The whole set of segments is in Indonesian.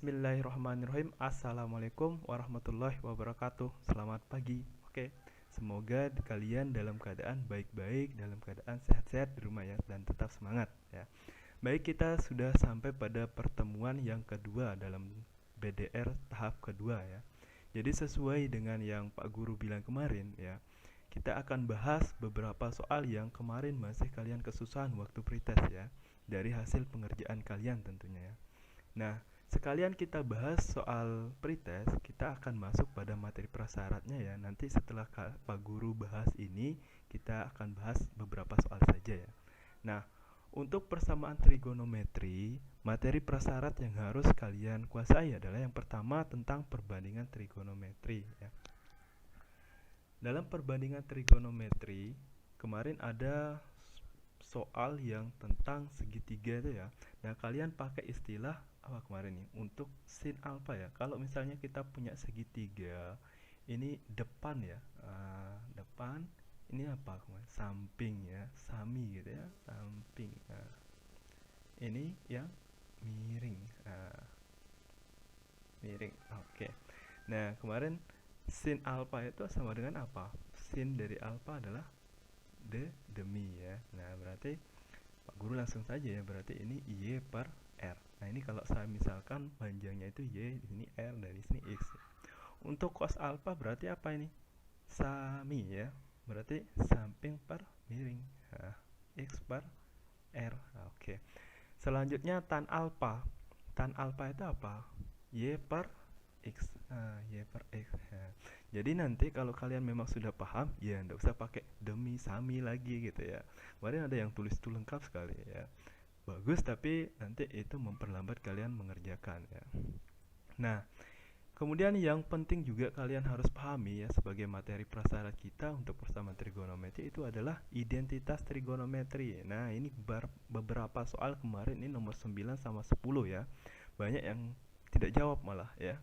Bismillahirrahmanirrahim. Assalamualaikum warahmatullahi wabarakatuh. Selamat pagi. Oke, semoga kalian dalam keadaan baik-baik, dalam keadaan sehat-sehat di rumah ya, dan tetap semangat ya. Baik, kita sudah sampai pada pertemuan yang kedua dalam BDR tahap kedua ya. Jadi sesuai dengan yang Pak Guru bilang kemarin ya, kita akan bahas beberapa soal yang kemarin masih kalian kesusahan waktu pretest ya, dari hasil pengerjaan kalian tentunya ya. Nah, sekalian kita bahas soal pretest, kita akan masuk pada materi prasyaratnya ya. Nanti setelah Pak Guru bahas ini, kita akan bahas beberapa soal saja ya. Nah, untuk persamaan trigonometri, materi prasyarat yang harus kalian kuasai adalah yang pertama tentang perbandingan trigonometri ya. Dalam perbandingan trigonometri, kemarin ada soal yang tentang segitiga itu ya. Nah, kalian pakai istilah apa kemarin nih untuk sin alfa ya. Kalau misalnya kita punya segitiga, ini depan ya, depan ini apa kemarin? Samping ya, sami gitu ya, samping. Nah, ini yang miring. Nah, miring. Oke. Nah, kemarin sin alfa itu sama dengan apa? Sin dari alfa adalah demi ya. Nah, berarti Pak Guru langsung saja ya, berarti ini Y per R. Nah, ini kalau saya misalkan panjangnya itu Y, di sini R, dari sini X. Untuk cos alpha berarti apa ini? Sami ya. Berarti samping per miring. Nah, X per R. Oke. Selanjutnya tan alpha. Tan alpha itu apa? Y per X. Y per X. Nah, jadi nanti kalau kalian memang sudah paham, ya nggak usah pakai demi sami lagi gitu ya. Kemarin ada yang tulis itu lengkap sekali ya. Bagus, tapi nanti itu memperlambat kalian mengerjakan ya. Nah, kemudian yang penting juga kalian harus pahami ya sebagai materi prasyarat kita untuk persamaan trigonometri itu adalah identitas trigonometri. Nah, ini beberapa soal kemarin ini nomor 9 sama 10 ya. Banyak yang tidak jawab malah ya.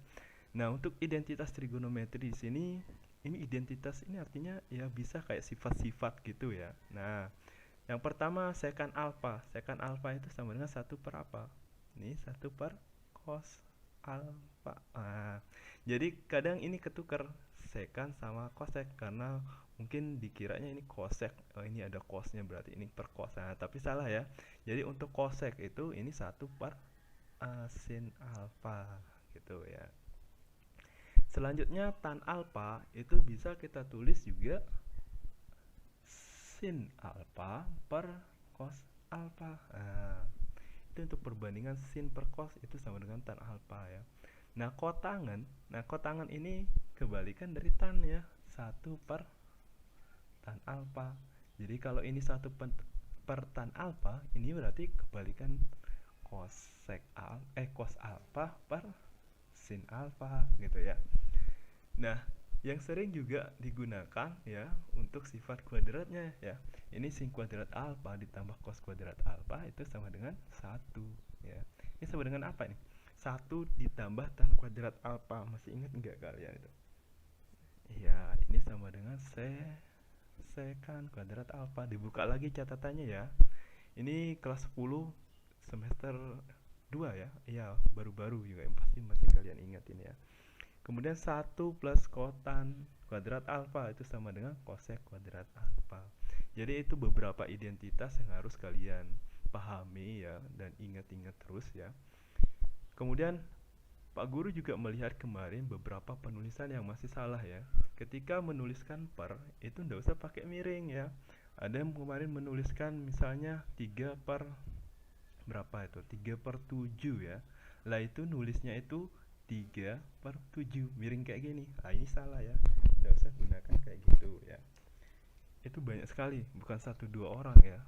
Nah, untuk identitas trigonometri di sini, ini identitas ini artinya ya bisa kayak sifat-sifat gitu ya. Nah, yang pertama secant alpha. Secant alpha itu sama dengan 1 per apa? Ini 1 per cos alpha. Jadi kadang ini ketukar secant sama cosec karena mungkin dikiranya ini cosec. Oh, ini ada cosnya berarti ini per cos. Nah, tapi salah ya. Jadi untuk cosec itu ini 1 per sin alpha gitu ya. Selanjutnya tan alpha itu bisa kita tulis juga sin alpha per cos alpha. Nah, itu untuk perbandingan sin per cos itu sama dengan tan alpha ya. Nah, kotangan ini kebalikan dari tan ya, 1 per tan alpha. Jadi kalau ini 1 per tan alpha, ini berarti kebalikan cos alpha per sin alpha gitu ya. Nah, yang sering juga digunakan ya untuk sifat kuadratnya ya. Ini sin kuadrat alfa ditambah cos kuadrat alfa itu sama dengan 1 ya. Ini sama dengan apa nih? 1 ditambah tan kuadrat alfa. Masih ingat enggak kalian itu? Iya, ini sama dengan secant kuadrat alfa. Dibuka lagi catatannya ya. Ini kelas 10 semester 2 ya. Iya, baru-baru juga yang pasti masih kalian ingat ini ya. Kemudian 1 plus kotan kuadrat alfa itu sama dengan cosec kuadrat alfa. Jadi itu beberapa identitas yang harus kalian pahami ya dan ingat-ingat terus ya. Kemudian Pak Guru juga melihat kemarin beberapa penulisan yang masih salah ya. Ketika menuliskan per itu nggak usah pakai miring ya. Ada yang kemarin menuliskan misalnya 3 per berapa itu? 3 per 7 ya. Lah itu nulisnya itu 3 per 7 miring kayak gini. Nah, ini salah ya. Nggak usah gunakan kayak gitu ya. Itu banyak sekali, bukan 1-2 orang ya.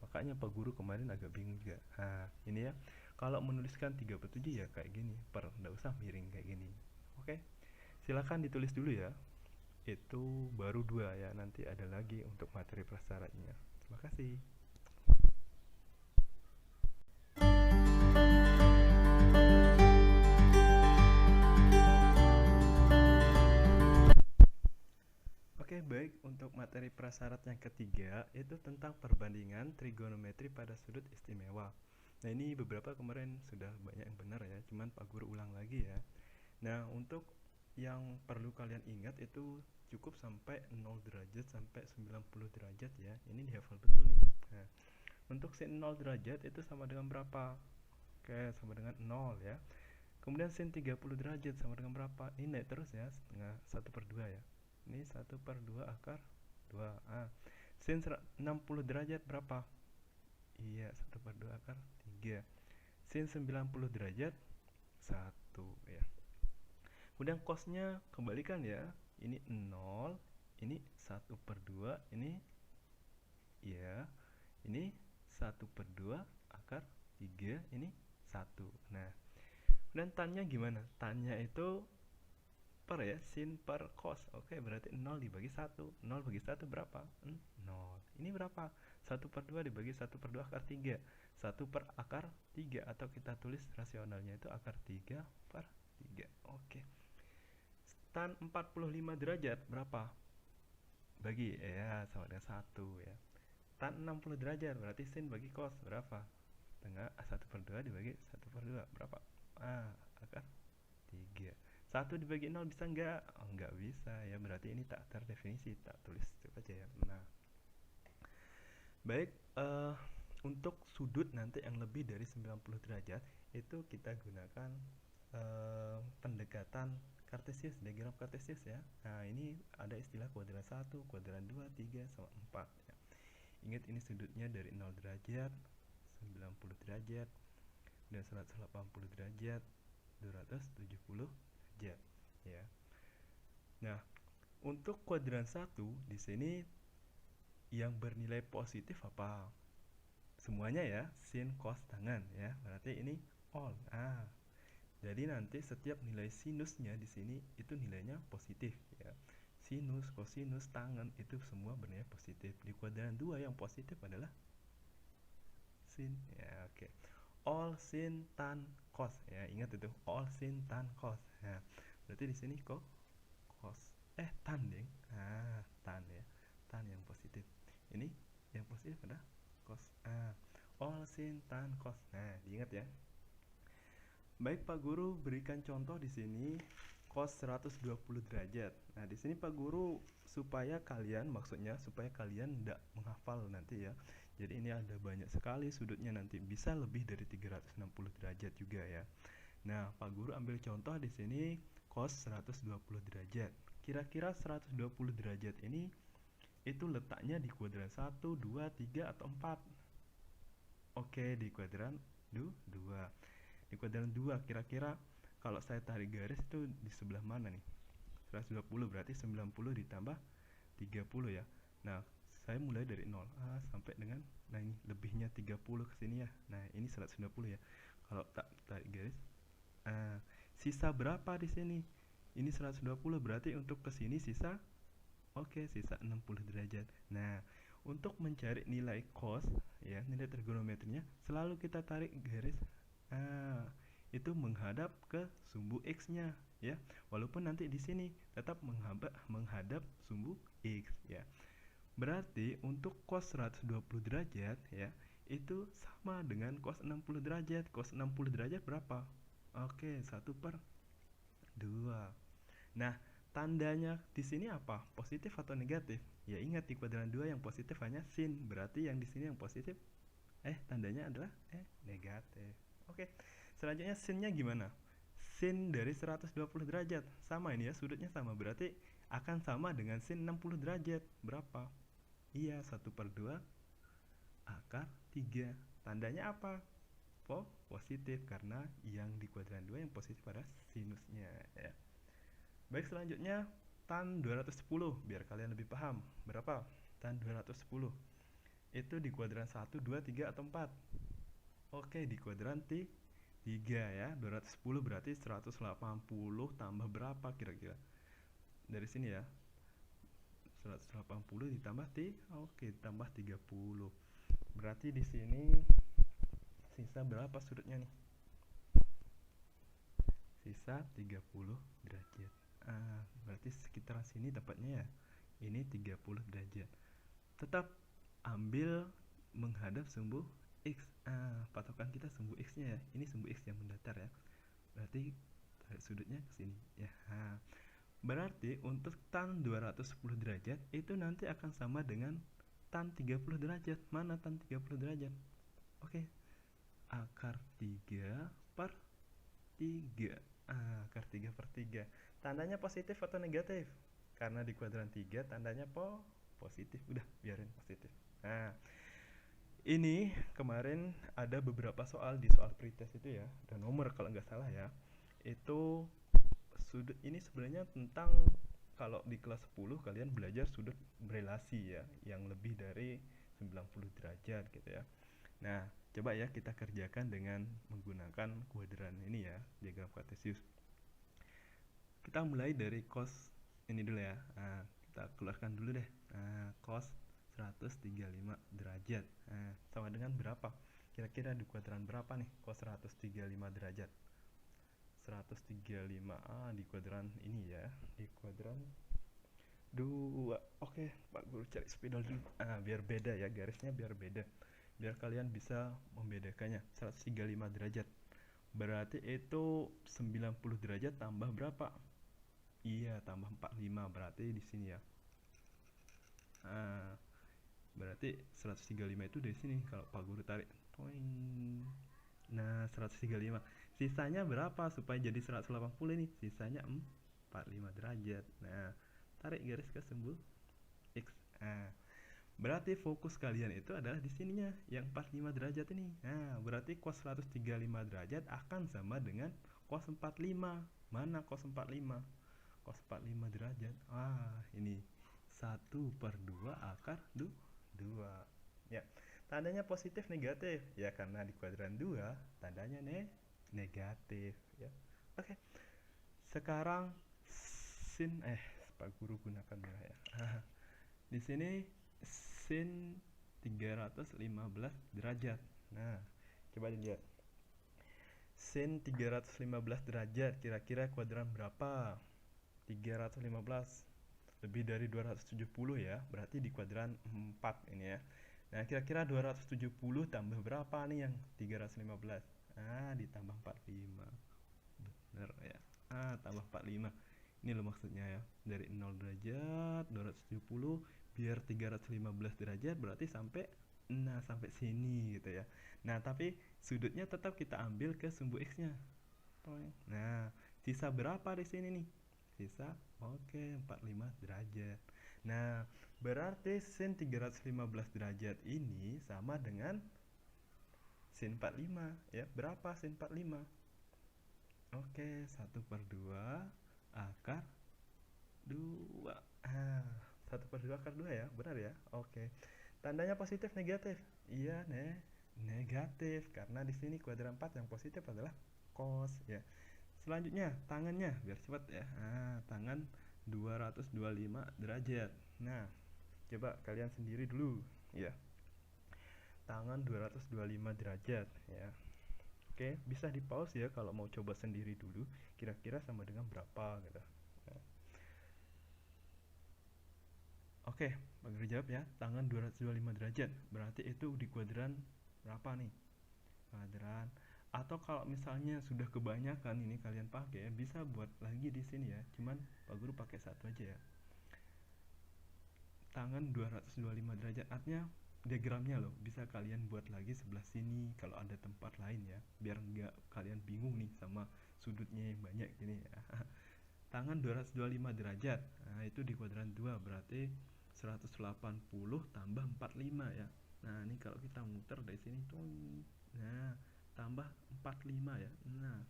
Makanya Pak Guru kemarin agak bingung juga. Nah, ini ya. Kalau menuliskan 3 per 7 ya kayak gini, per, nggak usah miring kayak gini. Oke. Silakan ditulis dulu ya. Itu baru 2 ya. Nanti ada lagi untuk materi prasyaratnya. Terima kasih. Oke, baik, untuk materi prasyarat yang ketiga itu tentang perbandingan trigonometri pada sudut istimewa. Nah, ini beberapa kemarin sudah banyak yang benar ya, cuman Pak Guru ulang lagi ya. Nah, untuk yang perlu kalian ingat itu cukup sampai 0 derajat sampai 90 derajat ya. Ini dihafal betul nih. Nah, untuk sin 0 derajat itu sama dengan berapa? Oke, sama dengan 0 ya. Kemudian sin 30 derajat sama dengan berapa? Ini naik terus ya, setengah 1/2 ya. Ini 1/2 akar 2. Sin 60 derajat berapa? Iya, 1/2 akar 3. Sin 90 derajat 1 ya. Kemudian cosnya kembalikan ya. Ini 0, ini 1/2, ini ya, ini 1/2 akar 3, ini 1. Nah, dan tannya gimana? Tannya itu per ya, sin per cos. Oke, berarti 0 dibagi 1. 0 bagi 1 berapa? 0. Ini berapa? 1/2 dibagi 1/2 akar 3. 1 per akar 3, atau kita tulis rasionalnya itu akar 3/3. Oke. Tan 45 derajat berapa? Bagi, ya sama dengan 1 ya. Tan 60 derajat berarti sin bagi cos berapa? Tengah 1/2 dibagi 1/2 berapa? Akar 3. 1 dibagi 0 bisa enggak? Oh, enggak bisa ya, berarti ini tak terdefinisi, tak tulis itu aja ya. Nah, baik, untuk sudut nanti yang lebih dari 90 derajat itu kita gunakan pendekatan kartesius, diagram kartesius ya. Nah, ini ada istilah kuadran 1, kuadran 2, 3, sama 4 ya. Ingat, ini sudutnya dari 0 derajat, 90 derajat, dan 180 derajat, 270 derajat ya. Nah, untuk kuadran 1 di sini yang bernilai positif apa? Semuanya ya, sin, cos, tangen ya. Berarti ini all. Jadi nanti setiap nilai sinusnya di sini itu nilainya positif ya. Sinus, kosinus, tangen itu semua bernilai positif. Di kuadran 2 yang positif adalah sin ya. Oke. All sin tan cos ya. Ingat itu, all sin tan cos. Nah, berarti di sini kok cos tan ding. Tan ya. Tan yang positif. Ini yang positif adalah cos. All sin tan cos. Nah, diingat ya. Baik, Pak Guru berikan contoh di sini cos 120 derajat. Nah, di sini Pak Guru supaya kalian tidak menghafal nanti ya. Jadi ini ada banyak sekali sudutnya, nanti bisa lebih dari 360 derajat juga ya. Nah, Pak Guru ambil contoh di sini cos 120 derajat. Kira-kira 120 derajat ini itu letaknya di kuadran 1, 2, 3 atau 4? Oke, di kuadran 2. Di kuadran 2 kira-kira kalau saya tarik garis itu di sebelah mana nih? 120 berarti 90 ditambah 30 ya. Nah, saya mulai dari 0 sampai dengan, nah ini lebihnya 30 ke sini ya. Nah, ini 120 ya. Kalau tak tarik garis, sisa berapa di sini? Ini 120 berarti untuk ke sini sisa, sisa 60 derajat. Nah, untuk mencari nilai cos ya, nilai trigonometrinya selalu kita tarik garis itu menghadap ke sumbu x-nya ya. Walaupun nanti di sini tetap menghadap sumbu x ya. Berarti untuk cos 120 derajat ya, itu sama dengan cos 60 derajat. Cos 60 derajat berapa? 1/2. Nah, tandanya di sini apa? Positif atau negatif? Ya, ingat di kuadran 2 yang positif hanya sin. Berarti yang di sini yang positif tandanya adalah negatif. Selanjutnya sinnya gimana? Sin dari 120 derajat sama ini ya, sudutnya sama, berarti akan sama dengan sin 60 derajat. Berapa? Iya, 1/2 akar 3. Tandanya apa? Positif, karena yang di kuadran 2 yang positif pada sinusnya ya. Baik, selanjutnya tan 210, biar kalian lebih paham. Berapa tan 210? Itu di kuadran 1, 2, 3 atau 4? Di kuadran 3 ya. 210 berarti 180 tambah berapa kira-kira? Dari sini ya. 180 ditambah ditambah 30. Berarti di sini sisa berapa sudutnya nih? Sisa 30 derajat. Berarti sekitaran sini dapatnya ya. Ini 30 derajat. Tetap ambil menghadap sumbu X. Patokan kita sumbu X nya ya, ini sumbu X yang mendatar ya, berarti tarik sudutnya ke sini ya. Berarti untuk tan 210 derajat itu nanti akan sama dengan tan 30 derajat. Mana tan 30 derajat? Oke, akar 3 per 3. Akar 3 per 3. Tandanya positif atau negatif? Karena di kuadran 3 tandanya positif. Udah, biarin positif. Nah, ini kemarin ada beberapa soal di soal pretest itu ya, dan nomor kalau nggak salah ya. Itu sudut ini sebenarnya tentang, kalau di kelas 10 kalian belajar sudut berelasi ya, yang lebih dari 90 derajat gitu ya. Nah, coba ya kita kerjakan dengan menggunakan kuadran ini ya, diagram kartesius. Kita mulai dari cos ini dulu ya. Kita keluarkan dulu deh. Cos 135 derajat. Sama dengan berapa? Kira-kira di kuadran berapa nih cos 135 derajat? 135 di kuadran ini ya, di kuadran 2. Oke, Pak Guru cari spidol dulu. Biar beda ya garisnya, biar beda. Biar kalian bisa membedakannya. 135 derajat. Berarti itu 90 derajat tambah berapa? Iya, tambah 45 berarti di sini ya. Berarti 135 itu dari sini kalau Pak Guru tarik. Nah, 135. Sisanya berapa supaya jadi 180 nih? Sisanya 45 derajat. Nah, tarik garis ke sumbu X. Berarti fokus kalian itu adalah di sininya, yang 45 derajat ini. Berarti cos 135 derajat akan sama dengan cos 45. Mana cos 45? Cos 45 derajat. Ini 1/2 akar 2. Ya. Tandanya positif negatif. Ya karena di kuadran 2 tandanya negatif ya. Oke. Sekarang sin Pak Guru gunakan merah ya. Di sini sin 315 derajat. Nah, coba dilihat. Sin 315 derajat kira-kira kuadran berapa? 315 lebih dari 270 ya, berarti di kuadran 4 ini ya. Nah, kira-kira 270 tambah berapa nih yang 315? Ditambah 45. Bener ya. Tambah 45. Ini loh maksudnya ya. Dari 0 derajat 270 biar 315 derajat berarti sampai sampai sini gitu ya. Nah, tapi sudutnya tetap kita ambil ke sumbu X-nya. Nah, sisa berapa di sini nih? Sisa 45 derajat. Nah, berarti sin 315 derajat ini sama dengan sin 45 ya. Berapa sin 45? 1/2 akar 2. 1/2 akar 2 ya, benar ya. Tandanya positif negatif? Iya, negatif karena di sini kuadran 4 yang positif adalah cos ya. Selanjutnya tangannya biar cepat ya. Tangan 225 derajat. Nah, coba kalian sendiri dulu ya. Tangan 225 derajat ya. Oke, bisa di pause ya kalau mau coba sendiri dulu. Kira-kira sama dengan berapa gitu. Oke, bagi jawab ya. Tangan 225 derajat. Berarti itu di kuadran berapa nih? Kuadran. Atau kalau misalnya sudah kebanyakan ini kalian pakai, bisa buat lagi di sini ya. Cuman Pak Guru pakai satu aja ya. Tangan 225 derajat, artinya diagramnya loh bisa kalian buat lagi sebelah sini kalau ada tempat lain ya, biar nggak kalian bingung nih sama sudutnya yang banyak gini ya. Tangan 225 derajat, itu di kuadran 2 berarti 180 tambah 45 ya. Nah, ini kalau kita muter dari sini tuh, nah tambah 45 ya. Nah,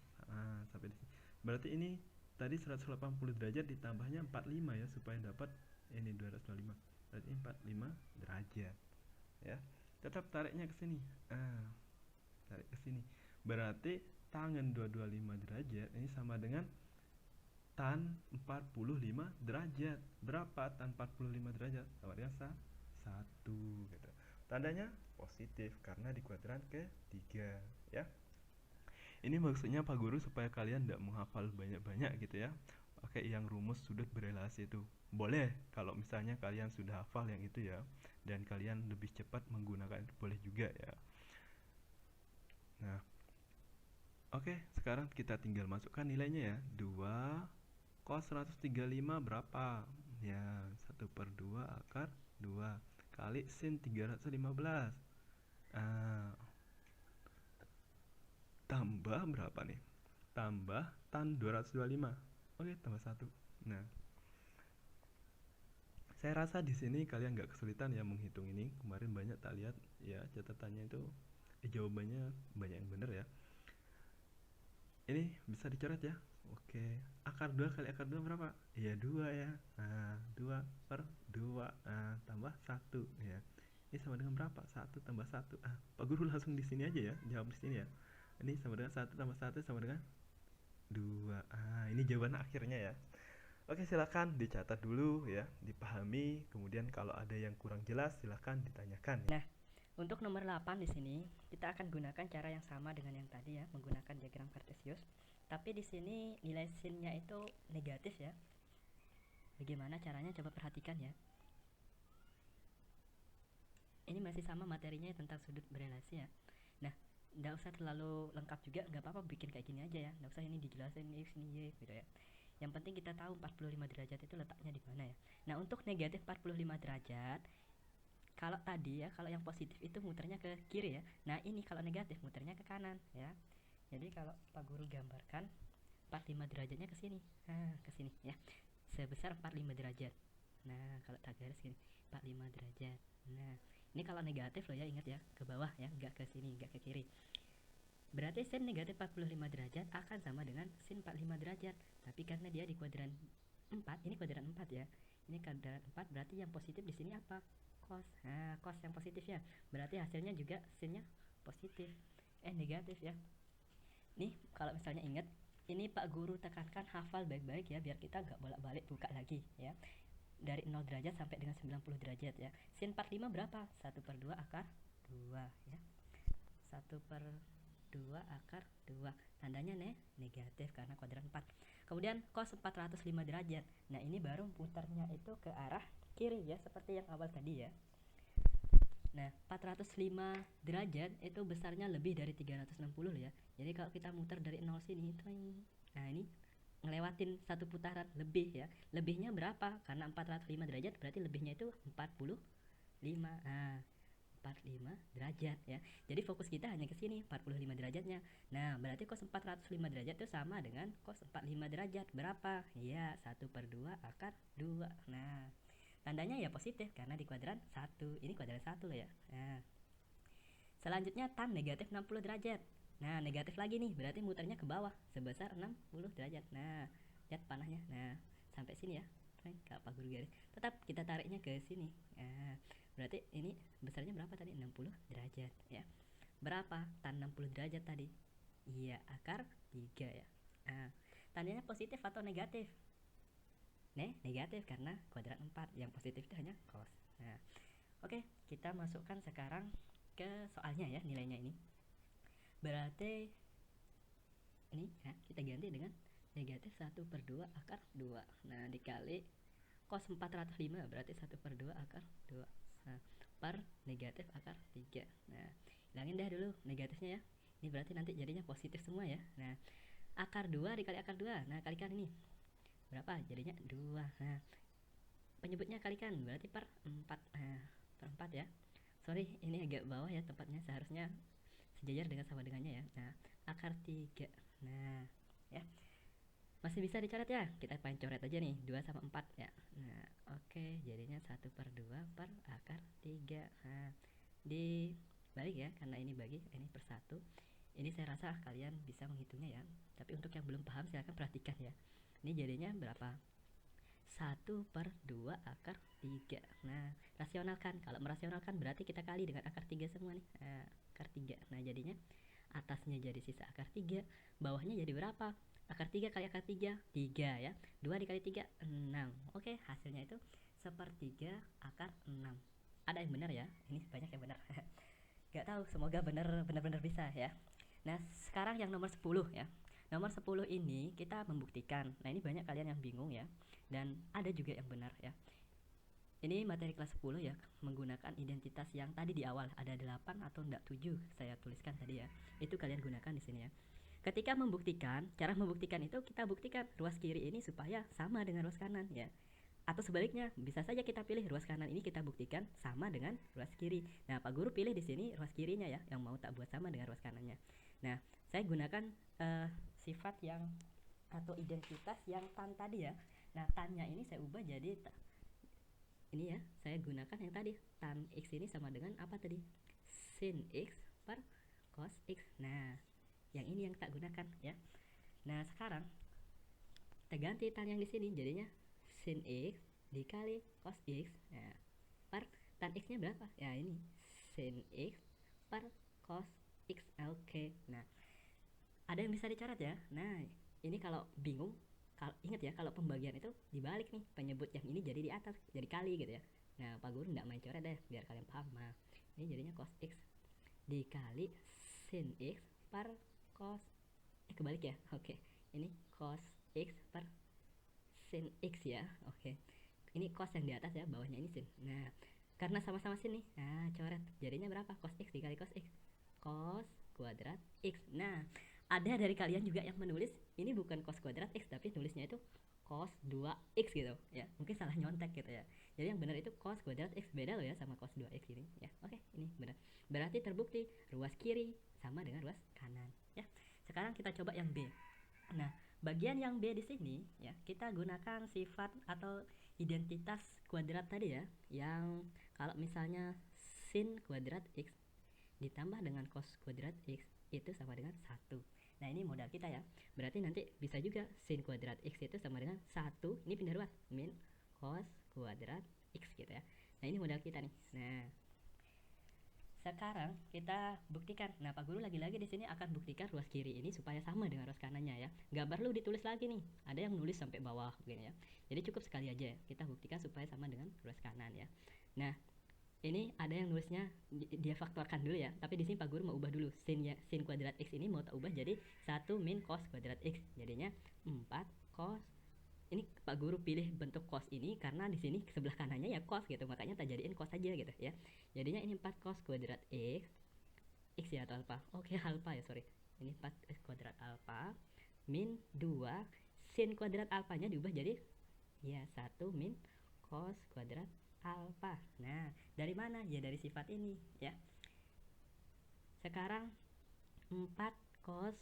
sampai di sini. Berarti ini tadi 180 derajat ditambahnya 45 ya supaya dapat ini 225. Berarti 45 derajat. Ya. Tetap tariknya ke sini. Tarik ke sini. Berarti tangan 225 derajat ini sama dengan tan 45 derajat. Berapa tan 45 derajat? Sama dengan 1 gitu. Tandanya positif karena di kuadran ke-3 ya. Ini maksudnya Pak Guru supaya kalian tidak menghafal banyak-banyak gitu ya. Pakai yang rumus sudut berelasi itu. Boleh kalau misalnya kalian sudah hafal yang itu ya, dan kalian lebih cepat menggunakan itu boleh juga ya. Nah, oke, sekarang kita tinggal masukkan nilainya ya. 2 cos 135 berapa? Ya, 1/2 akar 2 kali sin 315. Tambah berapa nih? Tambah tan 225. Oke, tambah 1. Nah, saya rasa di sini kalian nggak kesulitan ya menghitung ini. Kemarin banyak tak lihat ya catatannya itu jawabannya banyak yang benar ya. Ini bisa dicoret ya. Oke, akar 2 kali akar 2 berapa? Ya 2 ya. Nah, 2/2. Tambah 1 ya. Ini sama dengan berapa? 1 tambah 1. Pak Guru langsung di sini aja ya, jawab di sini ya. Ini sama dengan 1 tambah 1 sama dengan 2. Ini jawaban akhirnya ya. Oke, silakan dicatat dulu ya, dipahami. Kemudian kalau ada yang kurang jelas silakan ditanyakan. Nah, untuk nomor 8 di sini kita akan gunakan cara yang sama dengan yang tadi ya, menggunakan diagram kartesius. Tapi di sini nilai sin-nya itu negatif ya. Bagaimana caranya? Coba perhatikan ya. Ini masih sama materinya tentang sudut berelasi ya. Nah, nggak usah terlalu lengkap juga, nggak apa-apa bikin kayak gini aja ya. Nggak usah ini dijelasin x ini y gitu ya. Yang penting kita tahu 45 derajat itu letaknya di mana ya. Nah, untuk negatif 45 derajat, kalau tadi ya, kalau yang positif itu muternya ke kiri ya. Nah, ini kalau negatif muternya ke kanan ya. Jadi kalau Pak Guru gambarkan 45 derajatnya ke sini. Nah, ke sini ya. Sebesar 45 derajat. Nah, kalau tak garis gini, 45 derajat. Nah, ini kalau negatif loh ya, ingat ya, ke bawah ya, enggak ke sini, enggak ke kiri. Berarti sin negatif 45 derajat akan sama dengan sin 45 derajat. Tapi karena dia di kuadran 4, ini kuadran 4 ya. Ini kuadran 4, berarti yang positif di sini apa? Cos. Nah, cos yang positif ya. Berarti hasilnya juga sinnya positif. Negatif ya. Nih, kalau misalnya ingat, ini Pak Guru tekankan hafal baik-baik ya, biar kita nggak bolak-balik buka lagi ya. Dari 0 derajat sampai dengan 90 derajat ya. Sin 45 berapa? 1/2 akar 2 ya. 1/2 akar 2. Tandanya negatif karena kuadran 4. Kemudian cos 405 derajat. Nah, ini baru putarnya itu ke arah kiri ya, seperti yang awal tadi ya. Nah, 405 derajat itu besarnya lebih dari 360 ya. Jadi kalau kita muter dari 0 sini, nah ini ngelewatin satu putaran lebih ya. Lebihnya berapa? Karena 405 derajat berarti lebihnya itu 45. Nah, 45 derajat ya. Jadi fokus kita hanya ke sini, 45 derajatnya. Nah, berarti cos 405 derajat itu sama dengan cos 45 derajat. Berapa? Ya, 1/2 akar 2. Nah, tandanya ya positif karena di kuadran 1. Ini kuadran 1 loh ya. Nah, selanjutnya tan negatif 60 derajat. Nah, negatif lagi nih, berarti muternya ke bawah sebesar 60 derajat. Nah, lihat panahnya. Nah, sampai sini ya. Pak Guru garis. Tetap kita tariknya ke sini. Nah, berarti ini besarnya berapa tadi? 60 derajat ya. Berapa tan 60 derajat tadi? Iya, akar 3 ya. Nah, tandanya positif atau negatif? Negatif karena kuadrat 4. Yang positif itu hanya cos. Nah, oke, kita masukkan sekarang ke soalnya ya, nilainya ini. Berarti ini ya, kita ganti dengan negatif 1/2 akar 2. Nah, dikali cos 405 berarti 1/2 akar 2. Nah, per negatif akar 3. Nah, hilangin dah dulu negatifnya ya. Ini berarti nanti jadinya positif semua ya. Nah, akar 2 dikali akar 2. Nah, kalikan ini. Berapa? Jadinya 2. Nah, penyebutnya kalikan berarti per 4. Nah, per 4 ya. Sorry, ini agak bawah ya tempatnya, seharusnya sejajar dengan sama dengannya ya. Nah, akar 3. Nah, ya. Masih bisa dicoret ya. Kita pengen coret aja nih, 2 sama 4 ya. Nah, oke, jadinya 1/2 per akar 3. Nah, dibalik ya, karena ini bagi, ini per 1. Ini saya rasa kalian bisa menghitungnya ya. Tapi untuk yang belum paham silahkan perhatikan ya. Ini jadinya berapa? 1/2 akar 3. Nah, rasionalkan. Kalau merasionalkan berarti kita kali dengan akar 3 semua nih. Nah, akar 3. Nah, jadinya atasnya jadi sisa akar 3, bawahnya jadi berapa? Akar 3 kali akar 3, 3 ya. 2 dikali 3, 6. Oke, hasilnya itu 1/3 akar 6. Ada yang benar ya? Ini banyak yang benar. Gak tahu, semoga benar-benar bisa ya. Nah, sekarang yang nomor 10 ya. Nomor 10 ini kita membuktikan. Nah, ini banyak kalian yang bingung ya. Dan ada juga yang benar ya. Ini materi kelas 10 ya, menggunakan identitas yang tadi di awal ada 8 atau enggak 7 saya tuliskan tadi ya. Itu kalian gunakan di sini ya. Ketika membuktikan, cara membuktikan itu kita buktikan ruas kiri ini supaya sama dengan ruas kanan ya. Atau sebaliknya, bisa saja kita pilih ruas kanan ini kita buktikan sama dengan ruas kiri. Nah, Pak Guru pilih di sini ruas kirinya ya, yang mau tak buat sama dengan ruas kanannya. Nah, saya gunakan sifat yang atau identitas yang tan tadi ya. Nah, tannya ini saya ubah jadi ini ya, saya gunakan yang tadi. Tan X ini sama dengan apa tadi? Sin X per cos X. Nah, yang ini yang tak gunakan ya. Nah, sekarang kita ganti tan yang di sini jadinya sin X dikali cos X. Nah, per tan X-nya berapa? Ya, ini sin X per cos X. Oke. Nah, ada yang bisa dicoret ya. Nah, ini kalau bingung, kalau ingat ya, kalau pembagian itu dibalik nih, penyebut yang ini jadi di atas, jadi kali gitu ya. Nah, Pak Guru nggak main coret deh biar kalian paham. Nah, ini jadinya cos X dikali sin X per cos kebalik ya. Oke, ini cos X per sin X ya. Oke, ini cos yang di atas ya, bawahnya ini sin. Nah, karena sama-sama sin nih, nah coret jadinya berapa? Cos X dikali cos X, cos kuadrat X. Nah, ada dari kalian juga yang menulis ini bukan cos kuadrat X tapi nulisnya itu cos 2X gitu ya, mungkin salah nyontek gitu ya. Jadi yang benar itu cos kuadrat X, beda loh ya sama cos 2X ini ya. Oke, ini benar, berarti terbukti ruas kiri sama dengan ruas kanan ya. Sekarang kita coba yang B. Nah, bagian yang B di sini ya, kita gunakan sifat atau identitas kuadrat tadi ya, yang kalau misalnya sin kuadrat X ditambah dengan cos kuadrat X itu sama dengan 1. Nah, ini modal kita ya. Berarti nanti bisa juga sin kuadrat X itu sama dengan 1, ini pindah ruas, min cos kuadrat X gitu ya. Nah, ini modal kita nih. Nah, sekarang kita buktikan. Nah, Pak Guru lagi-lagi di sini akan buktikan ruas kiri ini supaya sama dengan ruas kanannya ya. Gak perlu ditulis lagi nih. Ada yang nulis sampai bawah begini ya. Jadi cukup sekali aja kita buktikan supaya sama dengan ruas kanan ya. Nah, ini ada yang nulisnya dia faktorkan dulu ya. Tapi di sini Pak Guru mau ubah dulu. Sin kuadrat X ini mau tak ubah jadi 1 min cos kuadrat X. Jadinya 4 cos. Ini Pak Guru pilih bentuk cos ini karena di sini sebelah kanannya ya cos gitu, makanya tak jadiin cos aja gitu ya. Jadinya ini 4 cos kuadrat X ya atau alpha. Oke, alpha ya, sorry. Ini 4 kuadrat alpha min 2 sin kuadrat alfanya diubah jadi ya 1 min cos kuadrat alpha. Nah, dari mana? Ya dari sifat ini ya. Sekarang 4 cos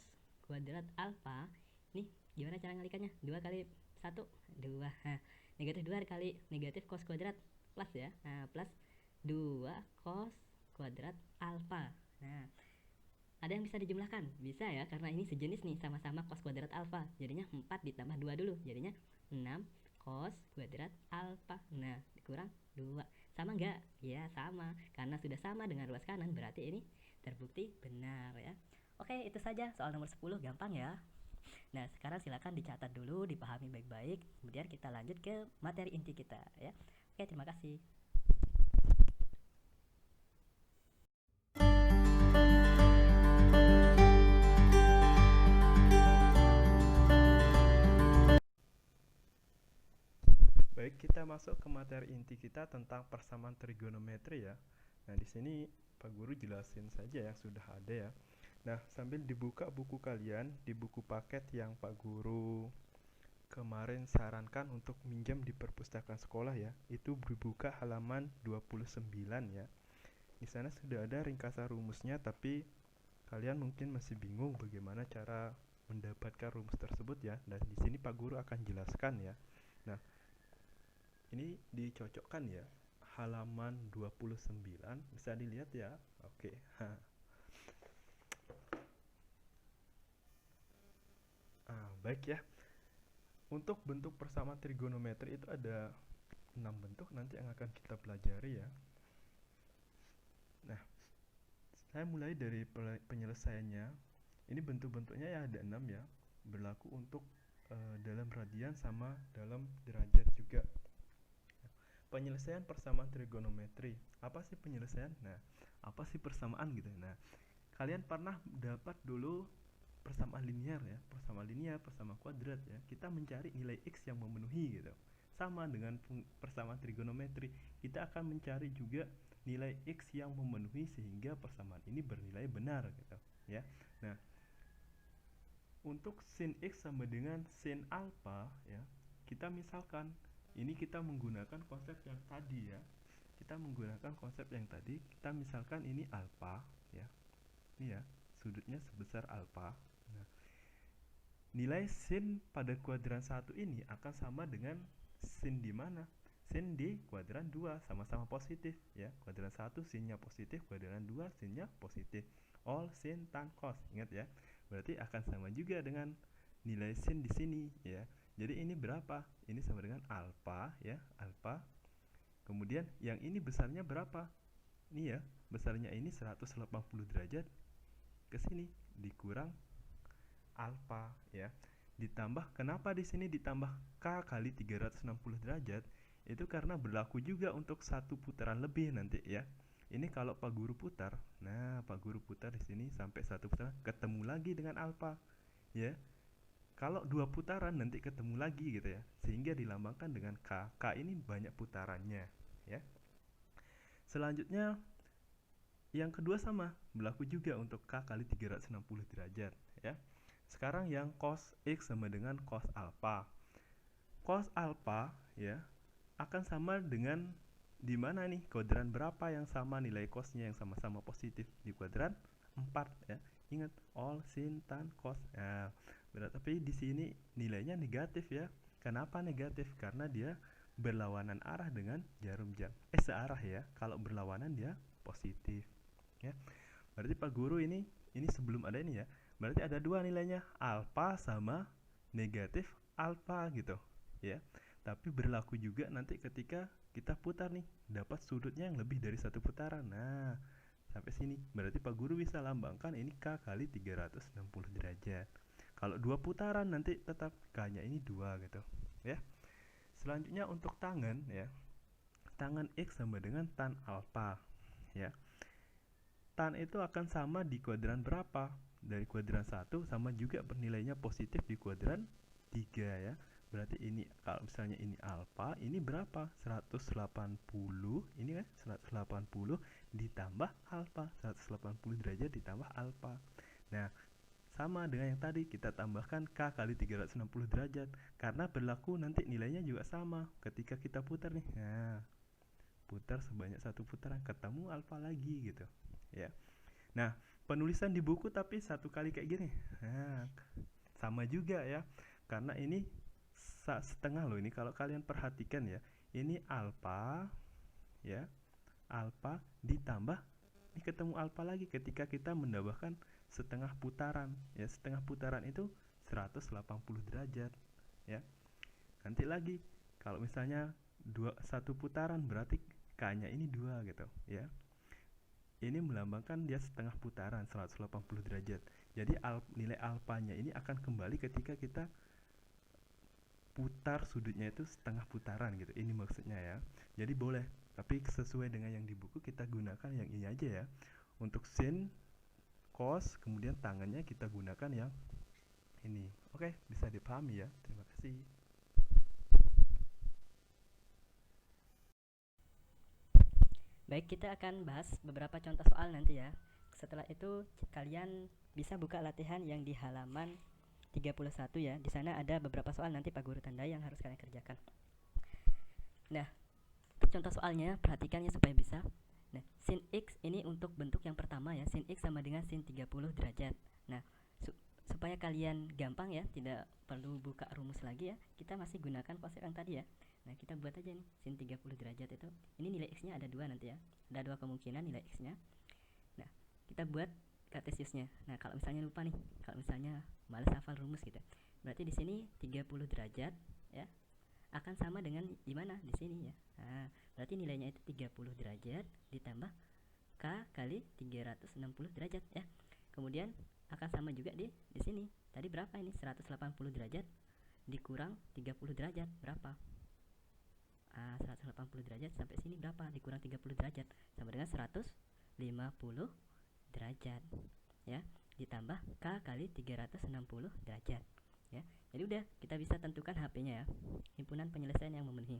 kuadrat alpha. Nih, gimana cara ngalikannya? 2 kali 1, 2. Nah, negatif 2 kali negatif cos kuadrat plus ya. Nah, plus 2 cos kuadrat alpha. Nah, ada yang bisa dijumlahkan? Bisa ya, karena ini sejenis nih, sama-sama cos kuadrat alpha. Jadinya 4 ditambah 2 dulu. Jadinya 6 cos kuadrat alpha. Nah, dikurang 2. Sama enggak? Ya, sama. Karena sudah sama dengan ruas kanan, berarti ini terbukti benar ya. Oke, itu saja soal nomor 10, gampang ya. Nah, sekarang silakan dicatat dulu, dipahami baik-baik, kemudian kita lanjut ke materi inti kita ya. Oke, terima kasih. Baik, kita masuk ke materi inti kita tentang persamaan trigonometri ya. Nah, di sini Pak Guru jelasin saja yang sudah ada ya. Nah, sambil dibuka buku kalian, di buku paket yang Pak Guru kemarin sarankan untuk minjam di perpustakaan sekolah ya, itu dibuka halaman 29 ya. Di sana sudah ada ringkasan rumusnya, tapi kalian mungkin masih bingung bagaimana cara mendapatkan rumus tersebut ya. Dan di sini Pak Guru akan jelaskan ya. Nah, ini dicocokkan ya, halaman 29 bisa dilihat ya. Oke. Baik ya. Untuk bentuk persamaan trigonometri itu ada 6 bentuk nanti yang akan kita pelajari ya. Nah, saya mulai dari penyelesaiannya. Ini bentuk-bentuknya ya ada 6 ya. Berlaku untuk dalam radian sama dalam derajat juga. Penyelesaian persamaan trigonometri. Apa sih penyelesaian? Nah, apa sih persamaan gitu. Nah, kalian pernah dapat dulu persamaan linear ya, persamaan linear, persamaan kuadrat ya. Kita mencari nilai x yang memenuhi gitu. sama dengan persamaan trigonometri, kita akan mencari juga nilai X yang memenuhi sehingga persamaan ini bernilai benar gitu ya. Nah, untuk sin X sama dengan sin alpha ya, kita misalkan ini kita menggunakan konsep yang tadi ya. Kita menggunakan konsep yang tadi, kita misalkan ini alpha ya. Ini ya, sudutnya sebesar alpha. Nah, nilai sin pada kuadran 1 ini akan sama dengan sin di mana? Sin di kuadran 2, sama-sama positif ya. Kuadran 1 sinnya positif, kuadran 2 sinnya positif. All sin tan cos. Ingat ya. Berarti akan sama juga dengan nilai sin di sini ya. Jadi ini berapa? Ini sama dengan alpha ya, alpha. Kemudian yang ini besarnya berapa? Ini ya, besarnya ini 180 derajat ke sini dikurang alpha ya. Ditambah, kenapa di sini ditambah K kali 360 derajat? Itu karena berlaku juga untuk satu putaran lebih nanti ya. Ini kalau Pak Guru putar, nah Pak Guru putar di sini sampai satu putaran ketemu lagi dengan alpha ya. Kalau dua putaran nanti ketemu lagi gitu ya. Sehingga dilambangkan dengan K. K ini banyak putarannya ya. Selanjutnya yang kedua sama, berlaku juga untuk K kali 360 derajat ya. Sekarang yang cos X sama dengan cos alpha. Cos alpha ya akan sama dengan di mana nih? Kuadran berapa yang sama nilai cosnya yang sama-sama positif? Di kuadran 4 ya. Ingat all sin tan cos. Nah, tapi di sini nilainya negatif ya. Kenapa negatif? Karena dia berlawanan arah dengan jarum jam. Searah ya. Kalau berlawanan dia positif ya. Berarti Pak Guru ini sebelum ada ini ya. Berarti ada dua nilainya, alpha sama negatif alpha gitu ya. Tapi berlaku juga nanti ketika kita putar nih, dapat sudutnya yang lebih dari satu putaran. Nah, sampai sini berarti Pak Guru bisa lambangkan ini K kali 360 derajat. Kalau dua putaran nanti tetap K-nya ini 2 gitu ya. Selanjutnya untuk tangan ya. Tangan X sama dengan tan alpha ya. Tan itu akan sama di kuadran berapa? Dari kuadran 1 sama juga bernilainya positif di kuadran 3 ya. Berarti ini kalau misalnya ini alpha, ini berapa? 180. Ini kan 180 ditambah alpha, 180 derajat ditambah alpha. Nah, sama dengan yang tadi, kita tambahkan K kali 360 derajat karena berlaku nanti nilainya juga sama ketika kita putar nih. Nah, putar sebanyak satu putaran ketemu alpha lagi gitu ya. Nah, penulisan di buku tapi satu kali kayak gini. Nah, sama juga ya. Karena ini setengah loh ini kalau kalian perhatikan ya. Ini alpha ya. Alpha ditambah ini ketemu alpha lagi ketika kita menambahkan setengah putaran ya. Setengah putaran itu 180 derajat ya. Nanti lagi kalau misalnya satu putaran berarti K-nya ini 2 gitu ya. Ini melambangkan dia setengah putaran 180 derajat. Jadi nilai alfanya ini akan kembali ketika kita putar sudutnya itu setengah putaran gitu. Ini maksudnya ya. Jadi boleh, tapi sesuai dengan yang di buku kita gunakan yang ini aja ya. Untuk sin, cos, kemudian tangannya kita gunakan yang ini. Oke, bisa dipahami ya. Terima kasih. Baik, kita akan bahas beberapa contoh soal nanti ya. Setelah itu kalian bisa buka latihan yang di halaman 31 ya. Di sana ada beberapa soal nanti Pak Guru tandai yang harus kalian kerjakan. Nah, contoh soalnya perhatikan ya supaya bisa. Nah, sin X ini untuk bentuk yang pertama ya. Sin X sama dengan sin 30 derajat. Nah, supaya kalian gampang ya, tidak perlu buka rumus lagi ya. Kita masih gunakan konsep yang tadi ya. Nah, kita buat aja nih sin 30 derajat itu. Ini nilai X-nya ada 2 nanti ya. Ada 2 kemungkinan nilai X-nya. Nah, kita buat kartesiusnya. Nah, kalau misalnya lupa nih, kalau misalnya malas hafal rumus gitu. Berarti di sini 30 derajat ya akan sama dengan di mana? Di sini ya. Nah, berarti nilainya itu 30 derajat ditambah K kali 360 derajat ya. Kemudian akan sama juga di sini. Tadi berapa ini? 180 derajat dikurang 30 derajat berapa? 180 derajat sampai sini berapa? Dikurang 30 derajat sama dengan 150 derajat ya. Ditambah K kali 360 derajat ya. Jadi udah, kita bisa tentukan HP-nya ya, himpunan penyelesaian yang memenuhi.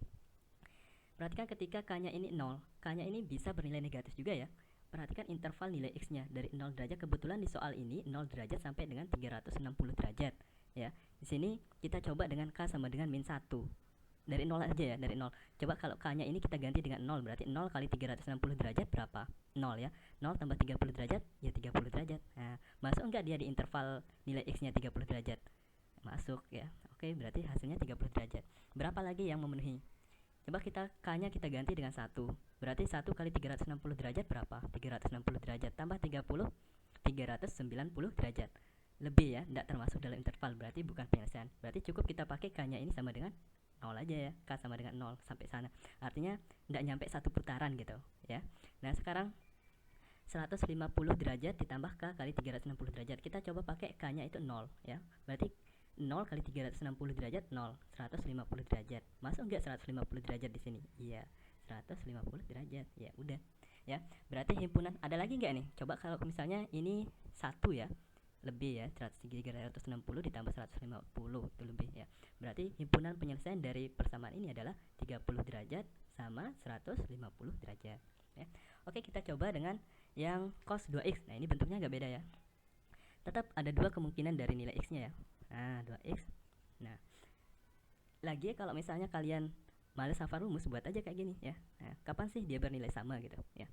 Perhatikan ketika K-nya ini 0, K-nya ini bisa bernilai negatif juga ya. Perhatikan interval nilai X-nya dari 0 derajat. Kebetulan di soal ini 0 derajat sampai dengan 360 derajat ya. Di sini kita coba dengan K sama dengan min 1. Dari 0 aja ya, dari 0. Coba kalau K-nya ini kita ganti dengan 0, berarti 0 kali 360 derajat berapa? 0 ya. 0 tambah 30 derajat, ya 30 derajat. Nah, masuk enggak dia di interval nilai X-nya 30 derajat? Masuk ya. Oke, berarti hasilnya 30 derajat. Berapa lagi yang memenuhi? Coba kita K-nya kita ganti dengan 1. Berarti 1 kali 360 derajat berapa? 360 derajat tambah 30, 390 derajat. Lebih ya, tidak termasuk dalam interval, berarti bukan penyelesaian. Berarti cukup kita pakai K-nya ini sama dengan 0 aja ya. K sama dengan 0 sampai sana. Artinya tidak nyampe satu putaran gitu ya. Nah, sekarang 150 derajat ditambah K kali 360 derajat. Kita coba pakai K-nya itu 0 ya. Berarti 0 kali 360 derajat 0, 150 derajat. Masuk enggak 150 derajat di sini? Iya, 150 derajat. Ya udah. Ya, berarti himpunan ada lagi enggak nih? Coba kalau misalnya ini 1 ya. Lebih ya, 360 ditambah 150 itu lebih ya. Berarti himpunan penyelesaian dari persamaan ini adalah 30 derajat sama 150 derajat ya. Oke, kita coba dengan yang cos 2x. Nah, ini bentuknya agak beda ya. Tetap ada dua kemungkinan dari nilai x-nya ya. Nah, 2x. Nah, lagi kalau misalnya kalian males hafal rumus, buat aja kayak gini ya. Nah, kapan sih dia bernilai sama gitu ya.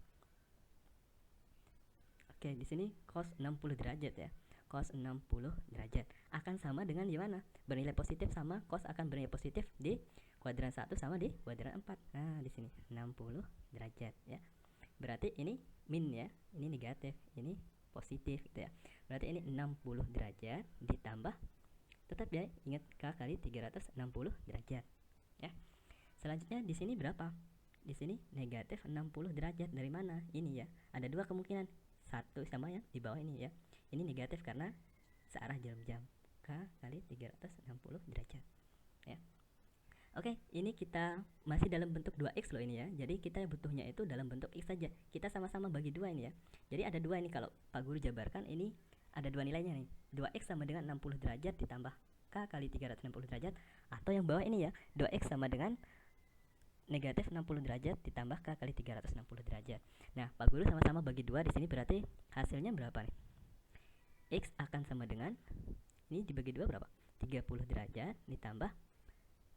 Oke, di sini cos 60 derajat ya. Cos 60 derajat akan sama dengan di mana? Bernilai positif sama cos akan bernilai positif di kuadran 1 sama di kuadran 4. Nah, di sini 60 derajat ya. Berarti ini min ya, ini negatif, ini positif gitu ya. Berarti ini 60 derajat ditambah, tetap ya, ingat K kali 360 derajat ya. Selanjutnya di sini berapa? Di sini negatif 60 derajat. Dari mana? Ini ya. Ada dua kemungkinan. Satu sama yang di bawah ini ya. Ini negatif karena searah jarum jam. K kali 360 derajat ya. Oke, ini kita masih dalam bentuk 2x loh ini ya. Jadi kita butuhnya itu dalam bentuk x saja. Kita sama-sama bagi dua ini ya. Jadi ada dua ini, kalau Pak Guru jabarkan ini ada dua nilainya nih. 2x sama dengan 60 derajat ditambah K kali 360 derajat. Atau yang bawah ini ya, 2x sama dengan negatif 60 derajat ditambah K kali 360 derajat. Nah, Pak Guru sama-sama bagi dua di sini, berarti hasilnya berapa nih? X akan sama dengan, ini dibagi dua berapa? 30 derajat ditambah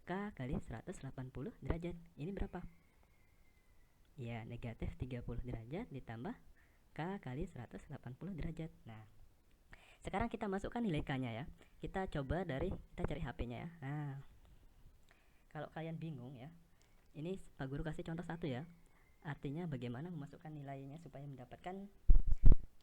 K kali 180 derajat. Ini berapa? Ya, negatif 30 derajat ditambah K kali 180 derajat. Nah, sekarang kita masukkan nilai K-nya ya. Kita coba kita cari HP-nya ya. Nah, kalau kalian bingung ya, ini Pak Guru kasih contoh satu ya. Artinya bagaimana memasukkan nilainya supaya mendapatkan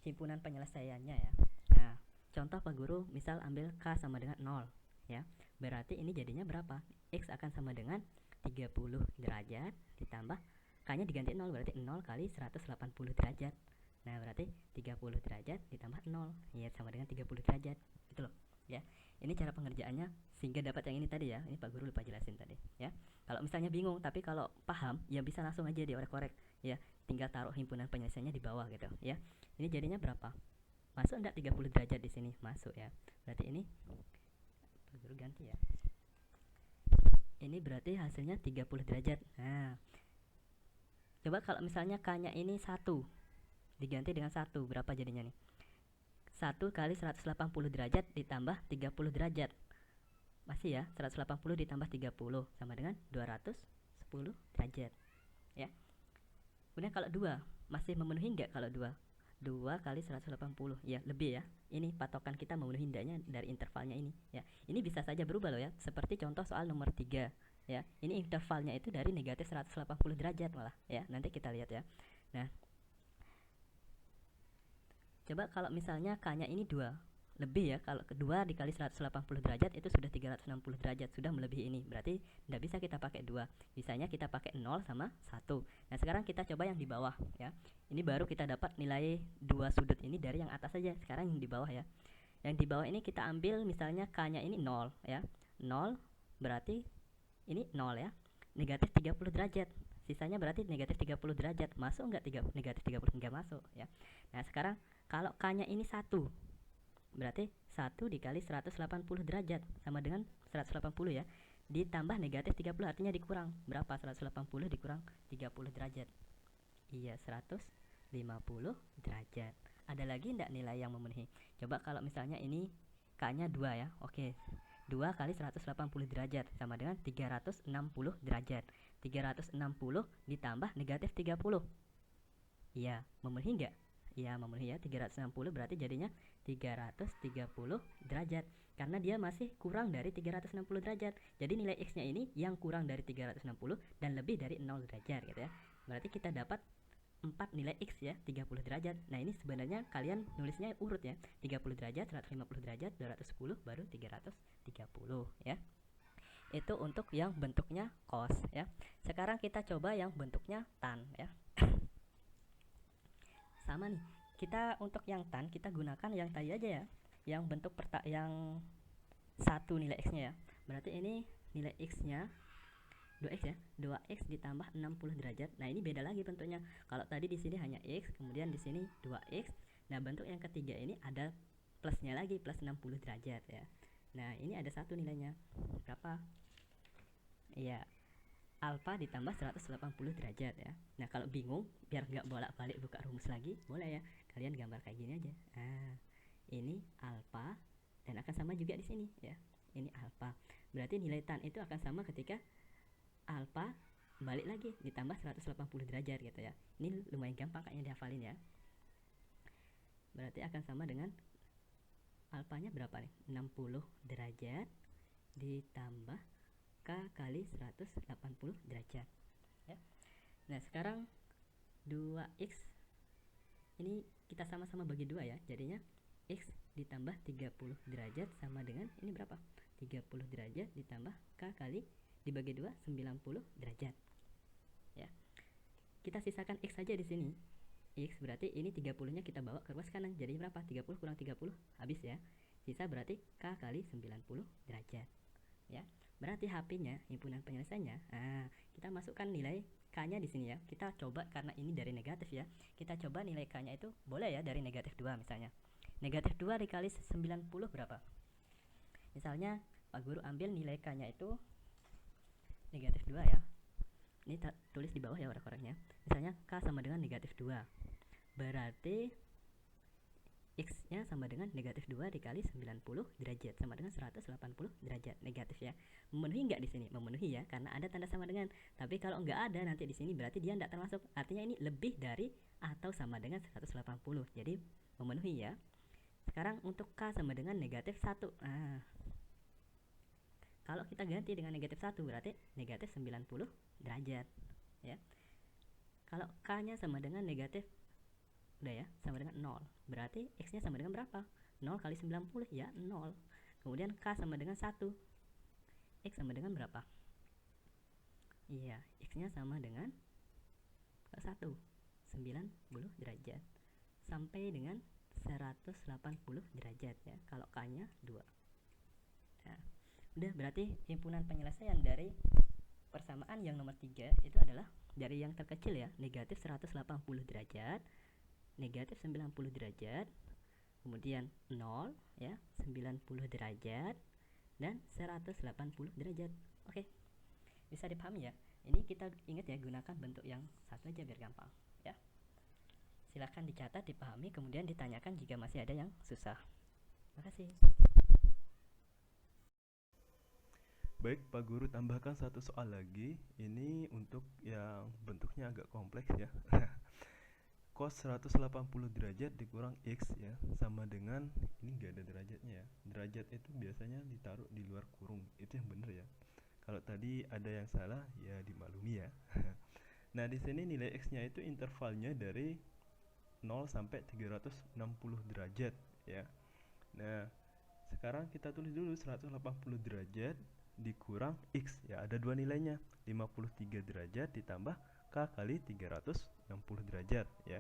himpunan penyelesaiannya ya. Nah, contoh Pak Guru misal ambil K sama dengan 0 ya. Berarti ini jadinya berapa? X akan sama dengan 30 derajat ditambah K-nya diganti 0, berarti 0 kali 180 derajat. Nah, berarti 30 derajat ditambah 0, ya sama dengan 30 derajat. Gitu loh ya. Ini cara pengerjaannya sehingga dapat yang ini tadi ya. Ini Pak Guru lupa jelasin tadi ya. Kalau misalnya bingung tapi kalau paham ya bisa langsung aja diorek-korek ya. Tinggal taruh himpunan penyelesaiannya di bawah gitu ya. Ini jadinya berapa? Masuk enggak 30 derajat di sini? Masuk ya. Berarti ini Pak Guru ganti ya. Ini berarti hasilnya 30 derajat. Nah, coba kalau misalnya K-nya ini 1 diganti dengan 1, berapa jadinya nih? 1 kali 180 derajat ditambah 30 derajat. Masih ya, 180 ditambah 30 sama dengan 210 derajat ya. Kemudian kalau 2 masih memenuhi enggak kalau 2? 2 kali 180 ya, lebih ya. Ini patokan kita memenuhi hendaknya dari intervalnya ini ya. Ini bisa saja berubah loh ya, seperti contoh soal nomor 3 ya. Ini intervalnya itu dari negatif 180 derajat malah ya. Nanti kita lihat ya. Nah, coba kalau misalnya K-nya ini 2, lebih ya. Kalau kedua dikali 180 derajat itu sudah 360 derajat, sudah melebihi ini. Berarti tidak bisa kita pakai 2, bisanya kita pakai 0 sama 1. Nah, sekarang kita coba yang di bawah ya. Ini baru kita dapat nilai dua sudut ini dari yang atas saja. Sekarang yang di bawah ya. Yang di bawah ini kita ambil misalnya K-nya ini 0 ya. 0 berarti ini 0 ya. Negatif 30 derajat. Sisanya berarti negatif 30 derajat. Masuk enggak negatif 30? Enggak masuk ya. Nah, sekarang kalau K-nya ini 1, Berarti 1 dikali 180 derajat sama dengan 180 ya. Ditambah negatif 30, artinya dikurang. Berapa 180 dikurang 30 derajat? Iya, 150 derajat. Ada lagi enggak nilai yang memenuhi? Coba kalau misalnya ini K-nya 2 ya. Oke. 2 kali 180 derajat sama dengan 360 derajat. 360 ditambah negatif 30. Iya, memenuhi enggak? Iya, memenuhi ya. 360 berarti jadinya 330 derajat. Karena dia masih kurang dari 360 derajat. Jadi nilai X-nya ini yang kurang dari 360 dan lebih dari 0 derajat gitu ya. Berarti kita dapat 4 nilai X ya, 30 derajat. Nah, ini sebenarnya kalian nulisnya urut ya. 30 derajat, 150 derajat, 210 baru 330 ya. Itu untuk yang bentuknya cos ya. Sekarang kita coba yang bentuknya tan ya. Sama nih. Kita untuk yang tan kita gunakan yang tadi aja ya. Yang bentuk yang 1 nilai X-nya ya. Berarti ini nilai X-nya 2x ya, 2x ditambah 60 derajat. Nah, ini beda lagi bentuknya. Kalau tadi di sini hanya x, kemudian di sini 2x. Nah, bentuk yang ketiga ini ada plusnya lagi, plus 60 derajat ya. Nah, ini ada satu nilainya. Berapa? Iya, alfa ditambah 180 derajat ya. Nah, kalau bingung biar nggak bolak-balik buka rumus lagi, boleh ya. Kalian gambar kayak gini aja. Nah, ini alfa dan akan sama juga di sini ya. Ini alfa. Berarti nilai tan itu akan sama ketika alfa balik lagi ditambah 180 derajat gitu ya. Ini lumayan gampang kayaknya dihafalin ya. Berarti akan sama dengan alfanya berapa nih? 60 derajat ditambah K kali 180 derajat ya. Nah, sekarang 2x ini kita sama-sama bagi 2 ya. Jadinya x ditambah 30 derajat sama dengan ini berapa? 30 derajat ditambah K kali dibagi 2 90 derajat ya. Kita sisakan x saja di sini. X berarti ini 30-nya kita bawa ke ruas kanan. Jadi berapa? 30 kurang 30 habis ya. Sisa berarti K kali 90 derajat ya. Berarti HP-nya, himpunan penyelesaiannya, kita masukkan nilai K-nya di sini ya. Kita coba karena ini dari negatif ya. Kita coba nilai K-nya itu boleh ya dari negatif 2 misalnya. Negatif 2 dikali 90 berapa? Misalnya Pak Guru ambil nilai K-nya itu negatif 2 ya. Ini tulis di bawah ya orang-orangnya. Misalnya K sama dengan negatif 2. Berarti X-nya sama dengan negatif 2 dikali 90 derajat sama dengan 180 derajat negatif ya. Memenuhi nggak di sini? Memenuhi ya, karena ada tanda sama dengan. Tapi kalau nggak ada nanti di sini berarti dia nggak termasuk. Artinya ini lebih dari atau sama dengan 180. Jadi memenuhi ya. Sekarang untuk K sama dengan negatif 1. Kalau kita ganti dengan negatif 1 berarti negatif 90 derajat ya. Kalau K-nya sama dengan negatif, udah ya, sama dengan 0. Berarti X-nya sama dengan berapa? 0 kali 90 ya, 0. Kemudian K sama dengan 1. X sama dengan berapa? Iya, X-nya sama dengan 1, 90 derajat. Sampai dengan 180 derajat ya. Kalau K-nya 2. Nah, udah, berarti himpunan penyelesaian dari persamaan yang nomor 3 itu adalah dari yang terkecil ya, negatif 180 derajat, negatif 90 derajat, kemudian 0 ya, 90 derajat, dan 180 derajat. Oke, bisa dipahami ya. Ini kita ingat ya, gunakan bentuk yang satu aja biar gampang ya. Silahkan dicatat, dipahami, kemudian ditanyakan jika masih ada yang susah. Terima kasih. Baik, Pak Guru tambahkan satu soal lagi. Ini untuk yang bentuknya agak kompleks ya. Cos 180 derajat dikurang X ya, sama dengan, ini nggak ada derajatnya ya. Derajat itu biasanya ditaruh di luar kurung, itu yang bener ya. Kalau tadi ada yang salah ya dimaklumi ya. Nah, di sini nilai X-nya itu intervalnya dari 0 sampai 360 derajat ya. Nah, sekarang kita tulis dulu 180 derajat dikurang X ya, ada dua nilainya, 53 derajat ditambah K kali 360 derajat ya.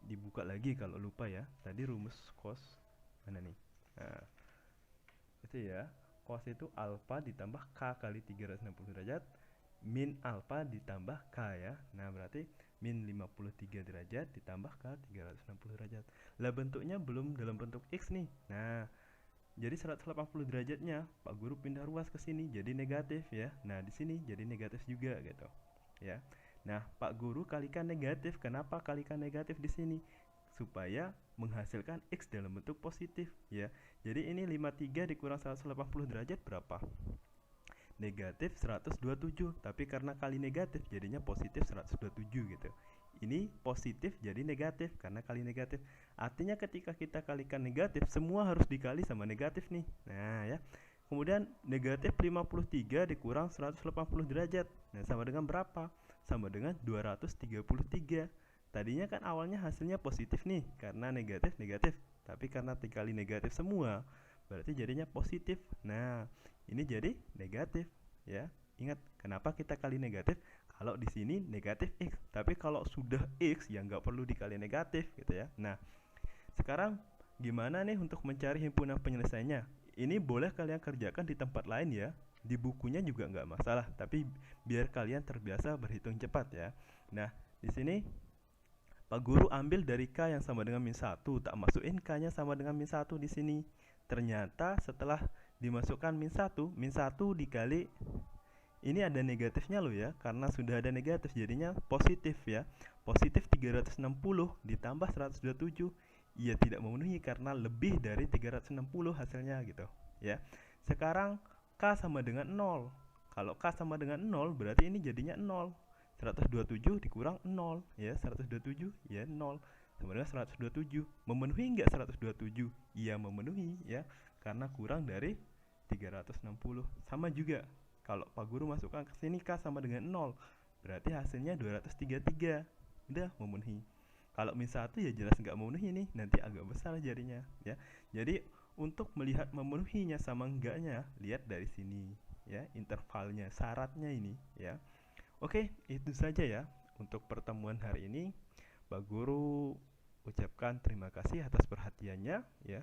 Dibuka lagi kalau lupa ya, tadi rumus cos mana nih? Nah, itu ya, cos itu alfa ditambah K kali 360 derajat min alfa ditambah K ya. Nah, berarti min 53 derajat ditambah ke 360 derajat. Lah bentuknya belum dalam bentuk X nih. Nah, jadi 180 derajatnya Pak Guru pindah ruas ke sini jadi negatif ya. Nah, di sini jadi negatif juga gitu. Ya. Nah, Pak Guru kalikan negatif. Kenapa kalikan negatif di sini? Supaya menghasilkan X dalam bentuk positif ya. Jadi ini 53 dikurang 180 derajat berapa? Negatif 127, tapi karena kali negatif jadinya positif 127 gitu. Ini positif jadi negatif karena kali negatif. Artinya ketika kita kalikan negatif, semua harus dikali sama negatif nih. Nah ya. Kemudian negatif 53 dikurang 180 derajat. Nah sama dengan berapa? Sama dengan 233. Tadinya kan awalnya hasilnya positif nih karena negatif. Tapi karena dikali negatif semua, berarti jadinya positif. Nah, ini jadi negatif ya. Ingat kenapa kita kali negatif? Kalau di sini negatif X, tapi kalau sudah X ya nggak perlu dikali negatif gitu ya. Nah, sekarang gimana nih untuk mencari himpunan penyelesaiannya? Ini boleh kalian kerjakan di tempat lain ya. Di bukunya juga nggak masalah, tapi biar kalian terbiasa berhitung cepat ya. Nah, di sini Pak Guru ambil dari K yang sama dengan min 1, tak masukin K-nya sama dengan min 1 di sini. Ternyata setelah dimasukkan min 1 dikali ini ada negatifnya loh ya, karena sudah ada negatif jadinya positif ya. Positif 360 ditambah 127. Ia tidak memenuhi karena lebih dari 360 hasilnya gitu ya. Sekarang K sama dengan 0. Kalau K sama dengan 0 berarti ini jadinya 0. 127 dikurang 0 ya, 127 ya 0 sama dengan 127. Memenuhi enggak 127? Iya memenuhi ya, karena kurang dari 360. Sama juga kalau Pak Guru masukkan ke sini K sama dengan 0, berarti hasilnya 233. Udah memenuhi. Kalau min 1 ya jelas nggak memenuhi nih, nanti agak besar jadinya ya. Jadi untuk melihat memenuhinya sama enggaknya, lihat dari sini ya, intervalnya, syaratnya ini ya. Oke, itu saja ya untuk pertemuan hari ini. Pak Guru ucapkan terima kasih atas perhatiannya ya.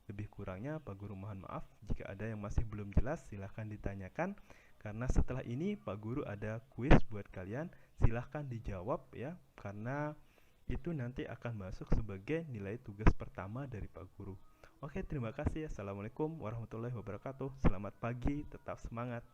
Lebih kurangnya Pak Guru mohon maaf. Jika ada yang masih belum jelas silahkan ditanyakan. Karena setelah ini Pak Guru ada kuis buat kalian. Silahkan dijawab ya, karena itu nanti akan masuk sebagai nilai tugas pertama dari Pak Guru. Oke, terima kasih. Assalamualaikum warahmatullahi wabarakatuh. Selamat pagi, tetap semangat.